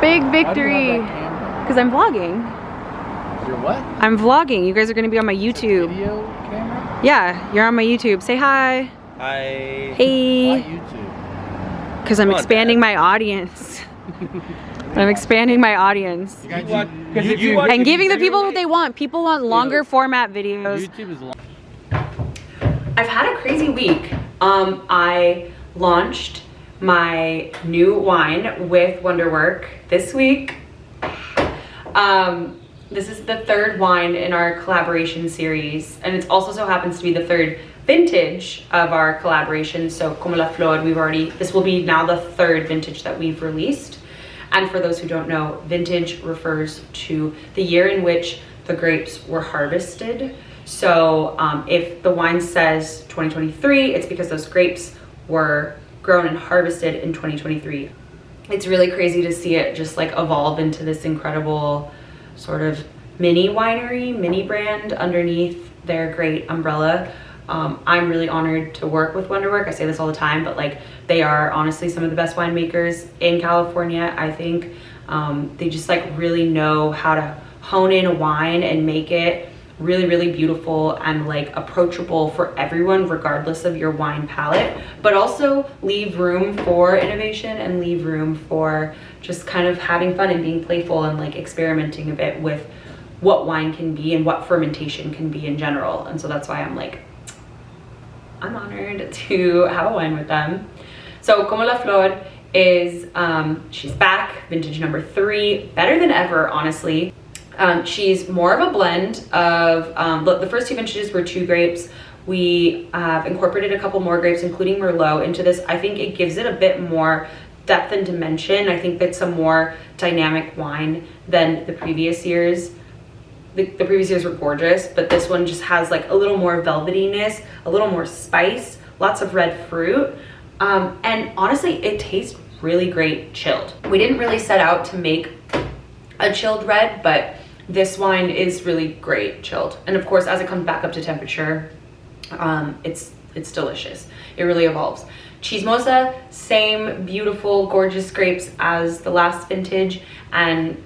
Big victory. Because I'm vlogging. You're what? I'm vlogging. You guys are going to be on my YouTube. Video camera? Yeah, you're on my YouTube. Say hi. Hi. Hey. Why YouTube? Because I'm expanding my audience. I'm expanding my audience. And giving the people what they want. People want longer format videos. YouTube is long. I've had a crazy week. I launched my new wine with Wonderwerk this week. This is the third wine in our collaboration series, and it also so happens to be the third vintage of our collaboration. So Como la Flor, this will be now the third vintage that we've released. And for those who don't know, vintage refers to the year in which the grapes were harvested. So if the wine says 2023, it's because those grapes were grown and harvested in 2023. It's really crazy to see it just like evolve into this incredible sort of mini winery, mini brand underneath their great umbrella. I'm really honored to work with Wonderwerk. I say this all the time, but like they are honestly some of the best winemakers in California. I think they just like really know how to hone in a wine and make it really, really beautiful and like approachable for everyone, regardless of your wine palate, but also leave room for innovation and leave room for just kind of having fun and being playful and like experimenting a bit with what wine can be and what fermentation can be in general. And so that's why I'm honored to have a wine with them. So Como la Flor is, she's back, vintage number 3, better than ever, honestly. She's more of a blend of, the first 2 vintages were 2 grapes. We have incorporated a couple more grapes, including Merlot, into this. I think it gives it a bit more depth and dimension. I think that's a more dynamic wine than the previous years. The previous years were gorgeous, but this one just has like a little more velvetyness, a little more spice, lots of red fruit. And honestly, it tastes really great chilled. We didn't really set out to make a chilled red, but this wine is really great chilled. And of course, as it comes back up to temperature, it's delicious. It really evolves. Chismosa, same beautiful, gorgeous grapes as the last vintage, and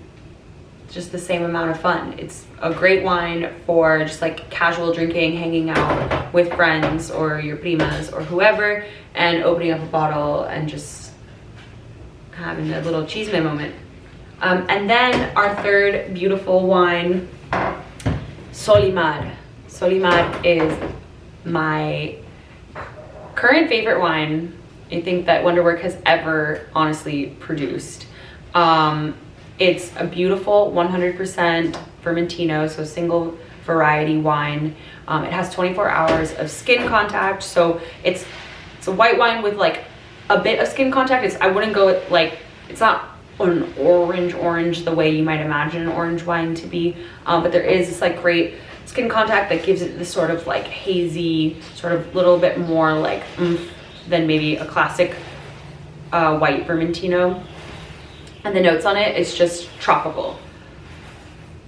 just the same amount of fun. It's a great wine for just like casual drinking, hanging out with friends or your primas or whoever, and opening up a bottle and just having a little chisme moment. And then our third beautiful wine, Solimar. Solimar is my current favorite wine I think that Wonderwerk has ever honestly produced. It's a beautiful 100% Vermentino, so single variety wine. It has 24 hours of skin contact, so it's a white wine with like a bit of skin contact. I wouldn't go with like, it's not an orange the way you might imagine an orange wine to be, but there is this like great skin contact that gives it this sort of like hazy, sort of little bit more like oomph than maybe a classic white Vermentino. And the notes on it is just tropical.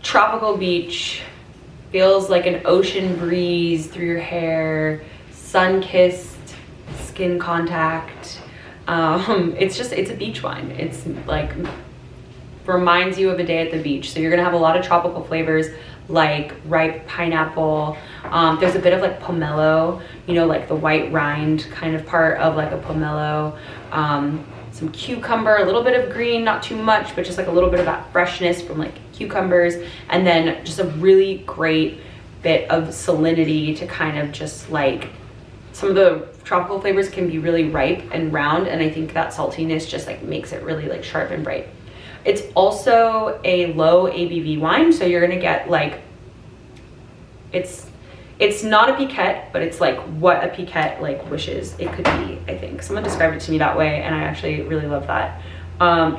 Tropical beach, feels like an ocean breeze through your hair, sun-kissed skin contact. It's a beach wine. It's like, reminds you of a day at the beach. So you're gonna have a lot of tropical flavors like ripe pineapple. There's a bit of like pomelo, you know, like the white rind kind of part of like a pomelo. Some cucumber, a little bit of green, not too much, but just like a little bit of that freshness from like cucumbers. And then just a really great bit of salinity to kind of just like, some of the tropical flavors can be really ripe and round, and I think that saltiness just like makes it really like sharp and bright. It's also a low ABV wine, so you're gonna get like, it's not a piquette, but it's like what a piquette like wishes it could be, I think. Someone described it to me that way, and I actually really love that.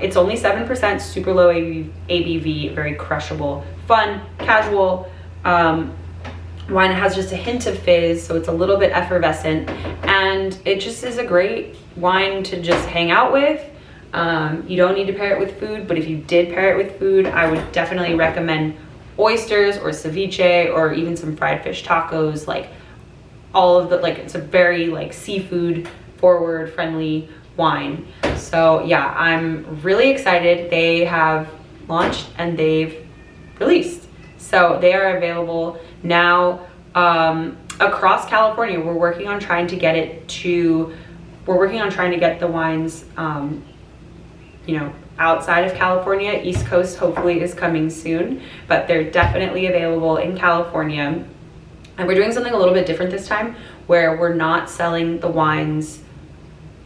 It's only 7%, super low ABV, very crushable, fun, casual. Wine has just a hint of fizz, so it's a little bit effervescent, and it just is a great wine to just hang out with. You don't need to pair it with food, but if you did pair it with food, I would definitely recommend oysters or ceviche or even some fried fish tacos. Like all of the, like, it's a very like seafood forward friendly wine. So yeah, I'm really excited. They have launched and they've released. So they are available now across California. We're working on trying to get the wines, you know, outside of California. East Coast hopefully is coming soon, but they're definitely available in California. And we're doing something a little bit different this time, where we're not selling the wines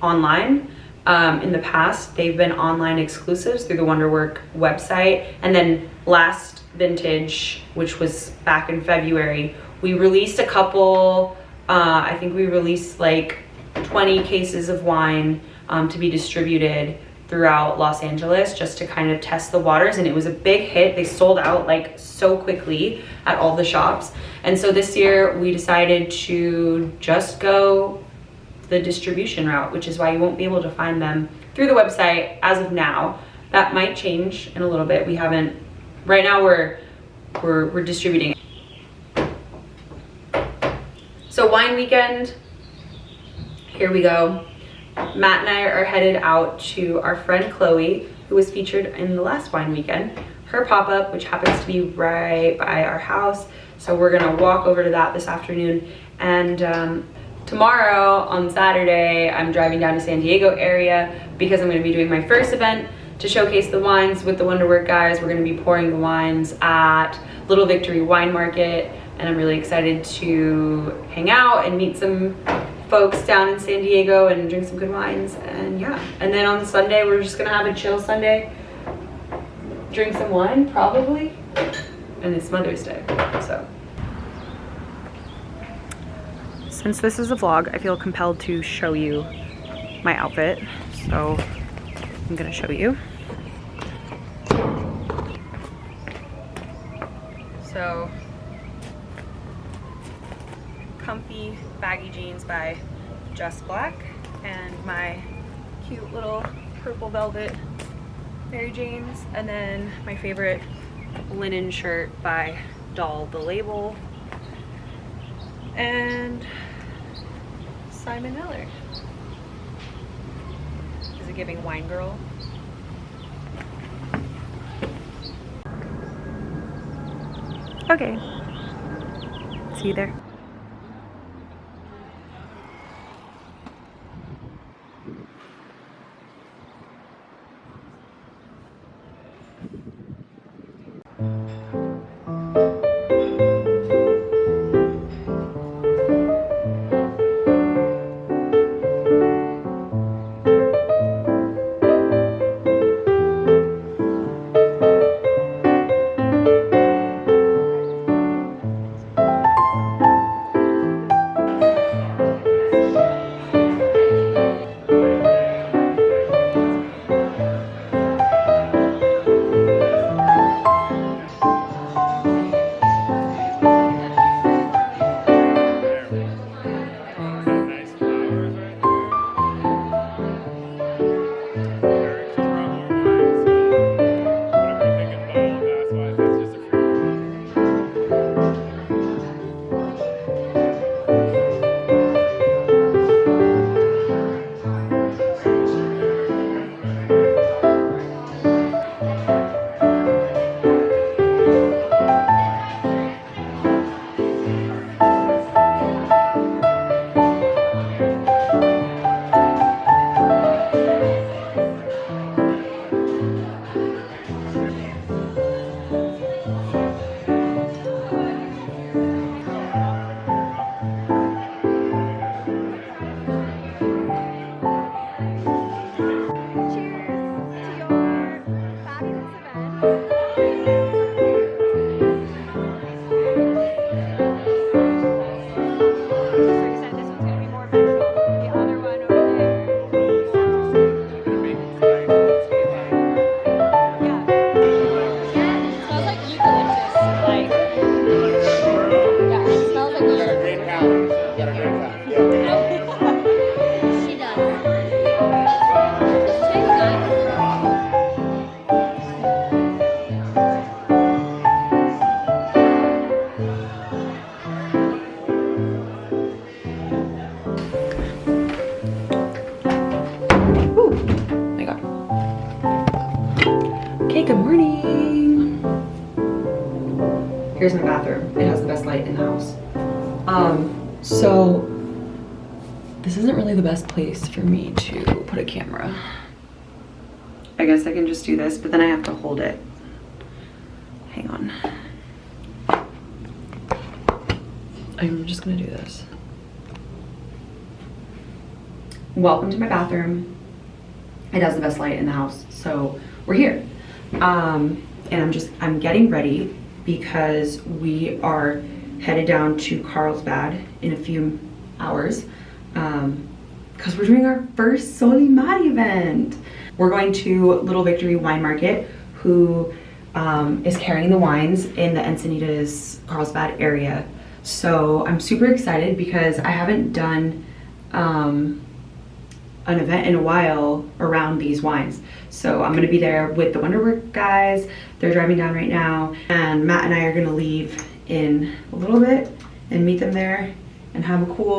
online. In the past, they've been online exclusives through the Wonderwerk website. And then last vintage, which was back in February, we released a couple, I think we released like 20 cases of wine to be distributed throughout Los Angeles, just to kind of test the waters. And it was a big hit. They sold out like so quickly at all the shops. And so this year we decided to just go the distribution route, which is why you won't be able to find them through the website as of now. That might change in a little bit. We haven't, right now we're distributing. So wine weekend, here we go. Matt and I are headed out to our friend Chloe, who was featured in the last wine weekend, her pop-up, which happens to be right by our house. So we're gonna walk over to that this afternoon. And tomorrow on Saturday, I'm driving down to San Diego area because I'm gonna be doing my first event to showcase the wines with the Wonderwerk guys. We're gonna be pouring the wines at Little Victory Wine Market, and I'm really excited to hang out and meet some folks down in San Diego and drink some good wines. And yeah, and then on Sunday we're just gonna have a chill Sunday, drink some wine probably, and it's Mother's Day. So since this is a vlog, I feel compelled to show you my outfit, so I'm gonna show you. So comfy baggy jeans by Just Black, and my cute little purple velvet Mary Janes, and then my favorite linen shirt by Doll the Label and Simon Miller. Is it giving wine girl? Okay, see you there. good morning. Here's my bathroom. It has the best light in the house. So this isn't really the best place for me to put a camera. I guess I can just do this, but then I have to hold it. Hang on. I'm just gonna do this. Welcome to my bathroom. It has the best light in the house, so we're here. And I'm getting ready because we are headed down to Carlsbad in a few hours because we're doing our first Solimar event. We're going to Little Victory Wine Market, who is carrying the wines in the Encinitas Carlsbad area. So I'm super excited because I haven't done an event in a while around these wines. So I'm gonna be there with the Wonderwerk guys. They're driving down right now, and Matt and I are gonna leave in a little bit and meet them there and have a cool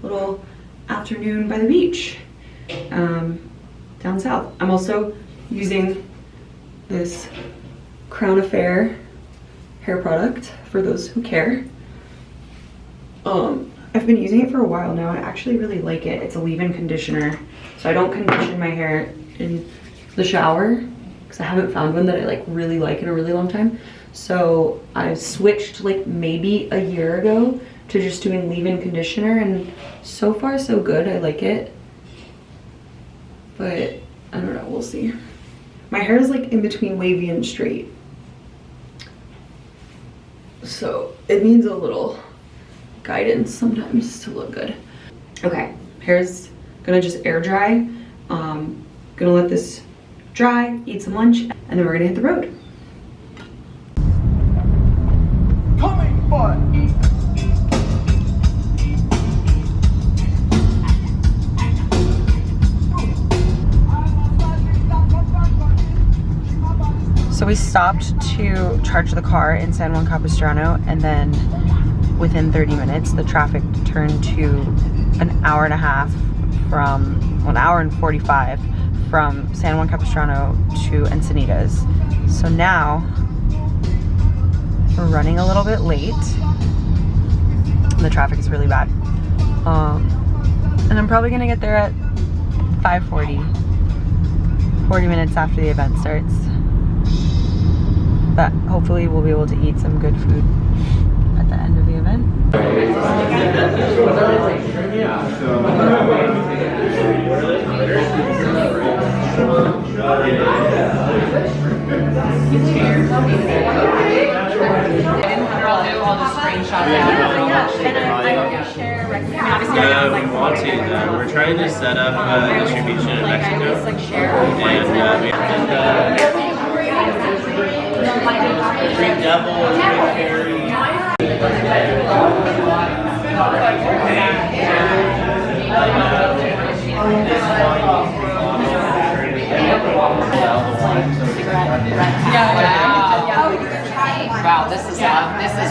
little afternoon by the beach down south. I'm also using this Crown Affair hair product for those who care. I've been using it for a while now. I actually really like it. It's a leave-in conditioner, so I don't condition my hair in the shower because I haven't found one that I like really like in a really long time. So I switched like maybe a year ago to just doing leave-in conditioner, and so far so good. I like it, but I don't know, we'll see. My hair is like in between wavy and straight, so it needs a little guidance sometimes to look good. Okay, hair's gonna just air dry. Gonna let this dry, eat some lunch, and then we're gonna hit the road. Coming, but. So we stopped to charge the car in San Juan Capistrano, and then within 30 minutes, the traffic turned to an hour and a half from, well, an hour and 45 from San Juan Capistrano to Encinitas. So now we're running a little bit late. The traffic is really bad. And I'm probably gonna get there at 5:40, 40 minutes after the event starts. But hopefully we'll be able to eat some good food at the end of the event. Yeah, we want to. We're trying to set up distribution in Mexico. And we have Green Devil, Green Fairy. Wow, this is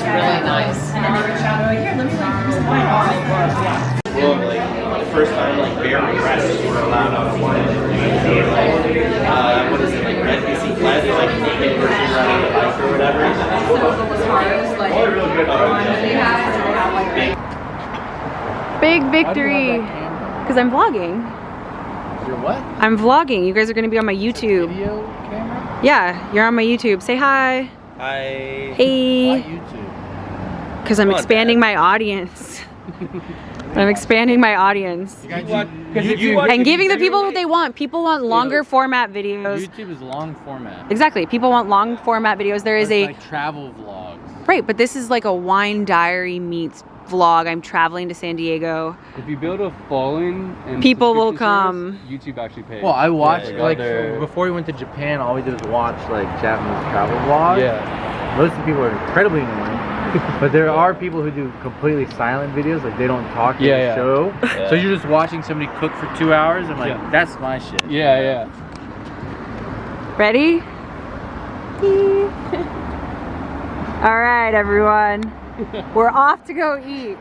really nice. Well, like the first time, like bare breasts were allowed on wine. What is it, like red busy flat, like naked person riding a bike or whatever. Big victory, because I'm vlogging. Your what? I'm vlogging. You guys are going to be on my YouTube. Video camera? Yeah, you're on my YouTube. Say hi. Hi. Why Hey. YouTube? Because I'm Come on, expanding Dad. my audience. I'm expanding my audience. You guys And giving the people what they want. People want longer format videos. YouTube is long format. Exactly. People want long format videos. There is It's a... like travel vlogs. Right, but this is like a wine diary meets vlog. I'm traveling to San Diego. If you build a following and People will subscription come. service, YouTube actually pays. Well, I watched Yeah, like they're- before we went to Japan. All we did was watch like Japanese travel vlogs. Yeah. Most of the people are incredibly annoying, but there are people who do completely silent videos, like they don't talk in Yeah, the yeah. show. Yeah. So you're just watching somebody cook for 2 hours. I'm like, Yeah. that's my shit. Yeah. Ready? All right, everyone. We're off to go eat.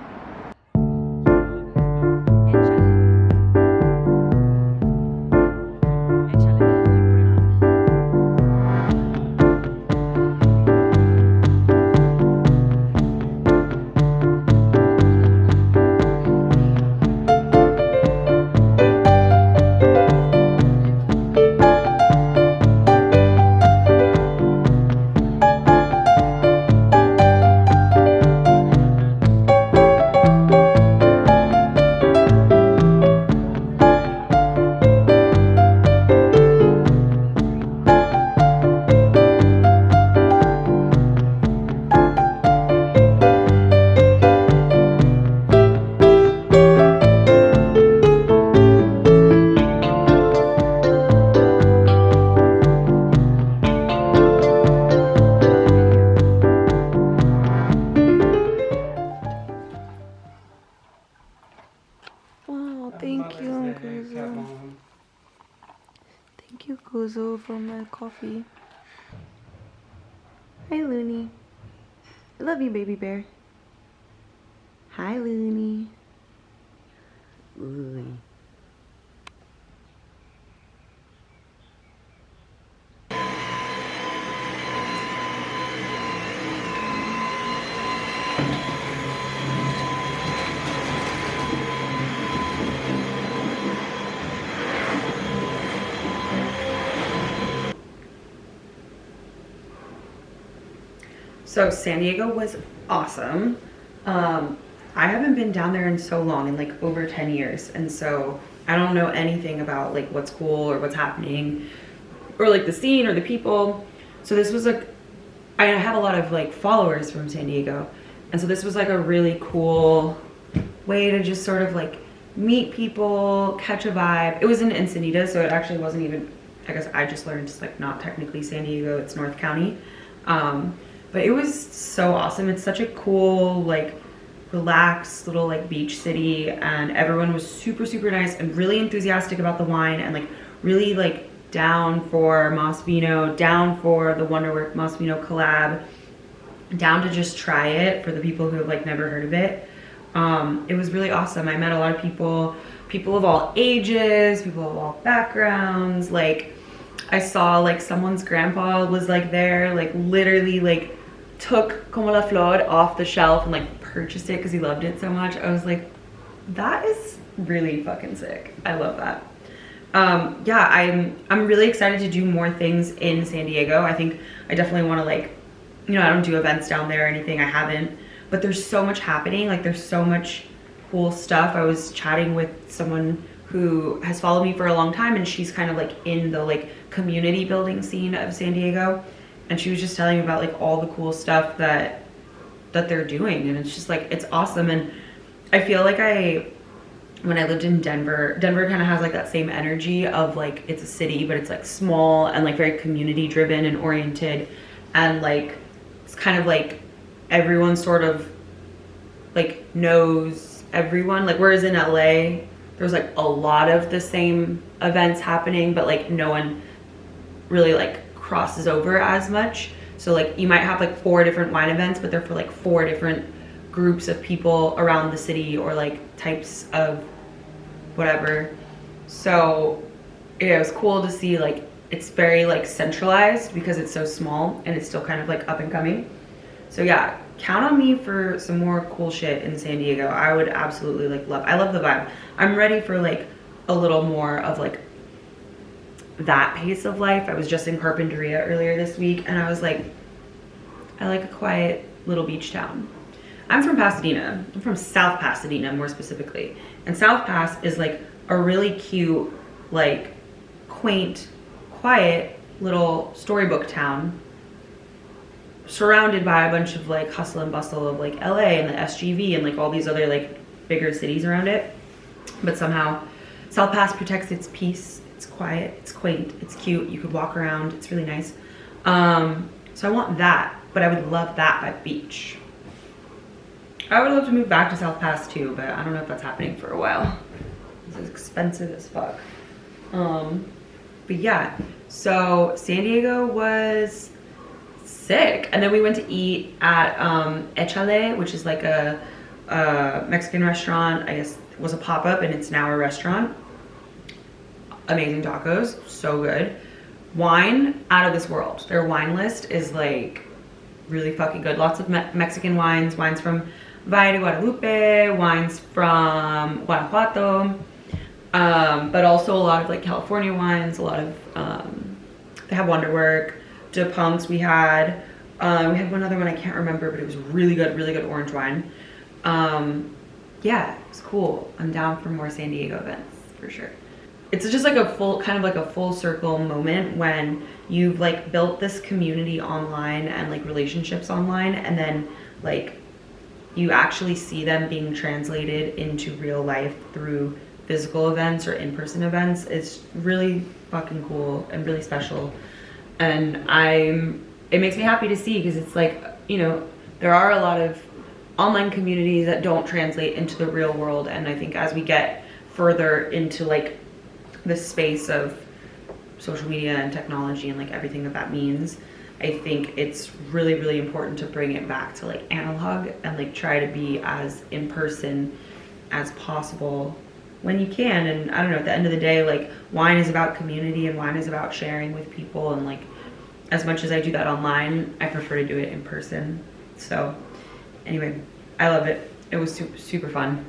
for my coffee. Hi, Looney. I love you, baby bear. Hi, Looney. Looney. So San Diego was awesome. I haven't been down there in so long, in like over 10 years. And so I don't know anything about like what's cool or what's happening or like the scene or the people. So this was like, I have a lot of like followers from San Diego. And so this was like a really cool way to just sort of like meet people, catch a vibe. It was in Encinitas, so it actually wasn't even, I guess I just learned it's like not technically San Diego, it's North County. But it was so awesome. It's such a cool, like, relaxed little like beach city, and everyone was super, super nice and really enthusiastic about the wine, and like really like down for Mas Vino, down for the Wonderwerk Mas Vino collab, down to just try it for the people who have like never heard of it. It was really awesome. I met a lot of people of all ages, people of all backgrounds. Like I saw like someone's grandpa was like there, like literally like took Como la Flor off the shelf and like purchased it because he loved it so much. I was like, that is really fucking sick. I love that. Yeah, I'm really excited to do more things in San Diego. I think I definitely want to like, you know, I don't do events down there or anything. I haven't, but there's so much happening. Like there's so much cool stuff. I was chatting with someone who has followed me for a long time, and she's kind of like in the like community building scene of San Diego. And she was just telling me about like all the cool stuff that they're doing, and it's just like, it's awesome. And I feel like when I lived in Denver kind of has like that same energy of like, it's a city, but it's like small and like very community driven and oriented, and like it's kind of like everyone sort of like knows everyone. Like whereas in LA there's like a lot of the same events happening, but like no one really like crosses over as much. So like you might have like 4 different wine events, but they're for like 4 different groups of people around the city, or like types of whatever. So yeah, it was cool to see like it's very like centralized because it's so small and it's still kind of like up and coming. So yeah, count on me for some more cool shit in San Diego. I would absolutely like I love the vibe. I'm ready for like a little more of like that pace of life. I was just in Carpinteria earlier this week, and I was like, I like a quiet little beach town. I'm from Pasadena. I'm from South Pasadena more specifically. And South Pass is like a really cute, like quaint, quiet little storybook town surrounded by a bunch of like hustle and bustle of like LA and the SGV and like all these other like bigger cities around it. But somehow South Pass protects its peace. It's quiet, it's quaint, it's cute. You could walk around, it's really nice. So I want that, but I would love that by beach. I would love to move back to South Pass too, but I don't know if that's happening for a while. It's expensive as fuck. But yeah, so San Diego was sick. And then we went to eat at Échale, which is like a Mexican restaurant. I guess it was a pop-up and it's now a restaurant. Amazing tacos, so good. Wine out of this world. Their wine list is like really fucking good. Lots of Mexican wines from Valle de Guadalupe, wines from Guanajuato, but also a lot of like California wines, a lot of, they have Wonderwerk, De Punks we had one other one I can't remember, but it was really good orange wine. Yeah, it's cool. I'm down for more San Diego events for sure. It's just like a full circle moment when you've like built this community online and like relationships online, and then like you actually see them being translated into real life through physical events or in-person events. It's really fucking cool and really special. And it makes me happy to see, because it's like, you know, there are a lot of online communities that don't translate into the real world. And I think as we get further into like the space of social media and technology and like everything that means, I think it's really, really important to bring it back to like analog and like try to be as in person as possible when you can. And I don't know, at the end of the day, like wine is about community and wine is about sharing with people, and like as much as I do that online, I prefer to do it in person. So anyway, I love it. It was super, super fun.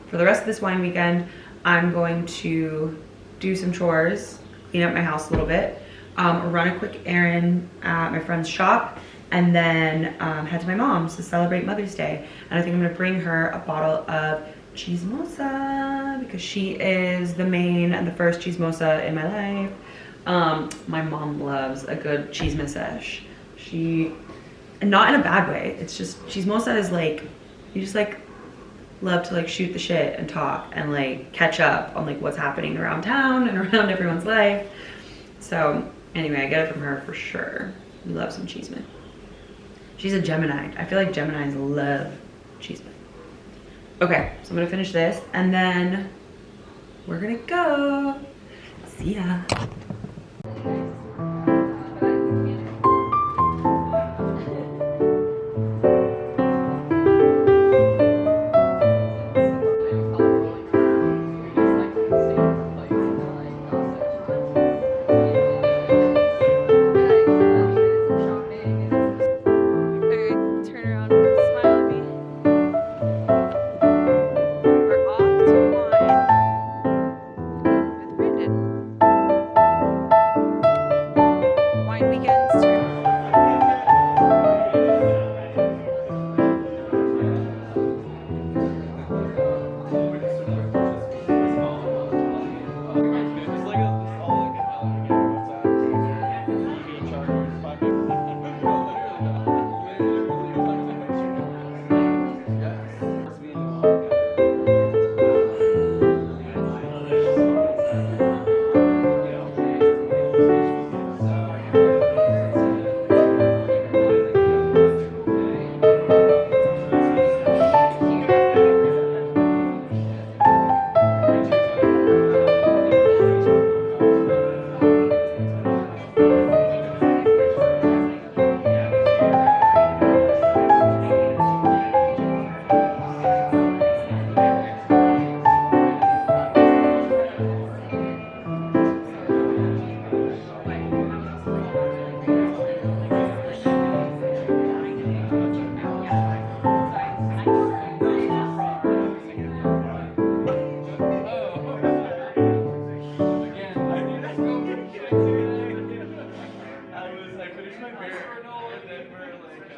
For the rest of this wine weekend, I'm going to do some chores, clean up my house a little bit, run a quick errand at my friend's shop, and then head to my mom's to celebrate Mother's Day. And I think I'm gonna bring her a bottle of chismosa because she is the main and the first chismosa in my life. My mom loves a good chismosa. And not in a bad way. It's just, chismosa is like, you just like love to like shoot the shit and talk and like catch up on like what's happening around town and around everyone's life. So anyway, I get it from her for sure. We love some chisme. She's a Gemini. I feel like Geminis love chisme. Okay, so I'm gonna finish this and then we're gonna go. See ya. I finished my beer and then we're like